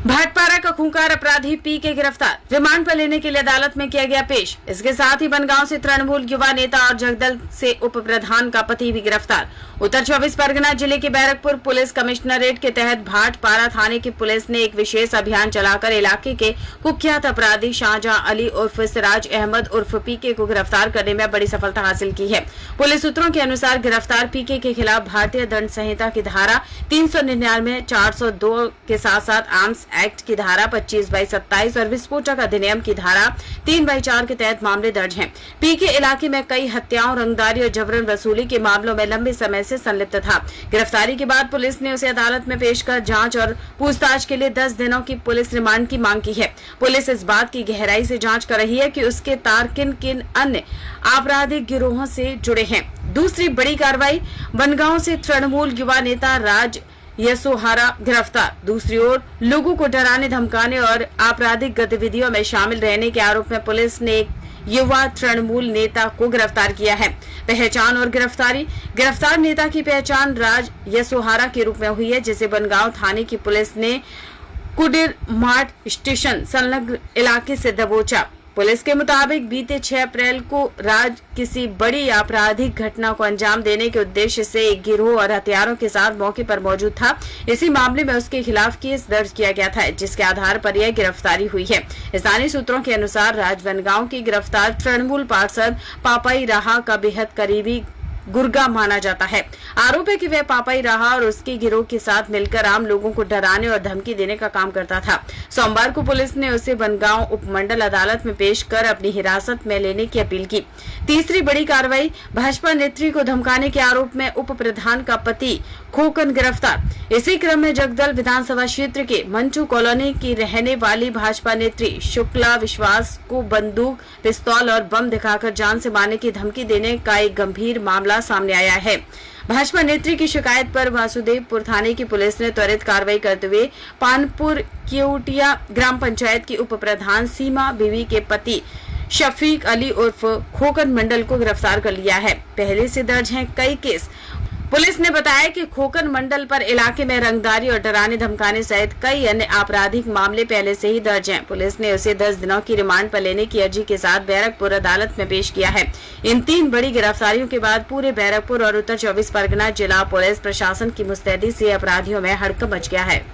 भाटपारा का खूंखार अपराधी पी के गिरफ्तार, रिमांड पर लेने के लिए अदालत में किया गया पेश। इसके साथ ही बनगांव से तृणमूल युवा नेता और जगदल से उप प्रधान का पति भी गिरफ्तार। उत्तर 24 परगना जिले के बैरकपुर पुलिस कमिश्नरेट के तहत भाटपारा थाने की पुलिस ने एक विशेष अभियान चलाकर इलाके के कुख्यात अपराधी शाहजहां अली उर्फ सिराज अहमद उर्फ पीके को गिरफ्तार करने में बड़ी सफलता हासिल की है। पुलिस सूत्रों के अनुसार गिरफ्तार पीके के खिलाफ भारतीय दंड संहिता की धारा 399, 402 के साथ साथ आर्म्स एक्ट की धारा 25/27 और विस्फोटक अधिनियम की धारा 3/4 के तहत मामले दर्ज हैं। पीके इलाके में कई हत्याओं, रंगदारी और जबरन वसूली के मामलों में लंबे समय से संलिप्त था। गिरफ्तारी के बाद पुलिस ने उसे अदालत में पेश कर जांच और पूछताछ के लिए 10 दिनों की पुलिस रिमांड की मांग की है। पुलिस इस बात की गहराई से जांच कर रही है कि उसके तार किन किन अन्य आपराधिक गिरोहों से जुड़े हैं। दूसरी बड़ी कार्रवाई, बनगांव से तृणमूल युवा नेता राज यसोहारा गिरफ्तार। दूसरी ओर लोगों को डराने, धमकाने और आपराधिक गतिविधियों में शामिल रहने के आरोप में पुलिस ने एक युवा तृणमूल नेता को गिरफ्तार किया है। पहचान और गिरफ्तारी, गिरफ्तार नेता की पहचान राज यसोहारा के रूप में हुई है, जिसे बनगांव थाने की पुलिस ने कुडीर मार्ट स्टेशन संलग्न इलाके से दबोचा। पुलिस के मुताबिक बीते 6 अप्रैल को राज किसी बड़ी आपराधिक घटना को अंजाम देने के उद्देश्य से एक गिरोह और हथियारों के साथ मौके पर मौजूद था। इसी मामले में उसके खिलाफ केस दर्ज किया गया था, जिसके आधार पर यह गिरफ्तारी हुई है। स्थानीय सूत्रों के अनुसार राज बनगांव की गिरफ्तार तृणमूल पार्षद पापाई राहा का बेहद करीबी गुर्गा माना जाता है। आरोप है कि वह पापाई राहा और उसके गिरोह के साथ मिलकर आम लोगों को डराने और धमकी देने का काम करता था। सोमवार को पुलिस ने उसे बनगांव उपमंडल अदालत में पेश कर अपनी हिरासत में लेने की अपील की। तीसरी बड़ी कार्रवाई, भाजपा नेत्री को धमकाने के आरोप में उप प्रधान का पति खोकन गिरफ्तार। इसी क्रम में जगदल विधानसभा क्षेत्र के मंचू कॉलोनी की रहने वाली भाजपा नेत्री शुक्ला विश्वास को बंदूक, पिस्तौल और बम दिखाकर जान से मारने की धमकी देने का एक गंभीर मामला सामने आया है। भाजपा नेत्री की शिकायत पर वासुदेवपुर थाने की पुलिस ने त्वरित कार्रवाई करते हुए पानपुर केवटिया ग्राम पंचायत की उप प्रधान सीमा बीवी के पति शफीक अली उर्फ खोकन मंडल को गिरफ्तार कर लिया है। पहले से दर्ज हैं कई केस। पुलिस ने बताया कि खोकन मंडल पर इलाके में रंगदारी और डराने धमकाने सहित कई अन्य आपराधिक मामले पहले से ही दर्ज हैं। पुलिस ने उसे 10 दिनों की रिमांड पर लेने की अर्जी के साथ बैरकपुर अदालत में पेश किया है। इन 3 बड़ी गिरफ्तारियों के बाद पूरे बैरकपुर और उत्तर 24 परगना जिला पुलिस प्रशासन की मुस्तैदी से अपराधियों में हड़कंप मच गया है।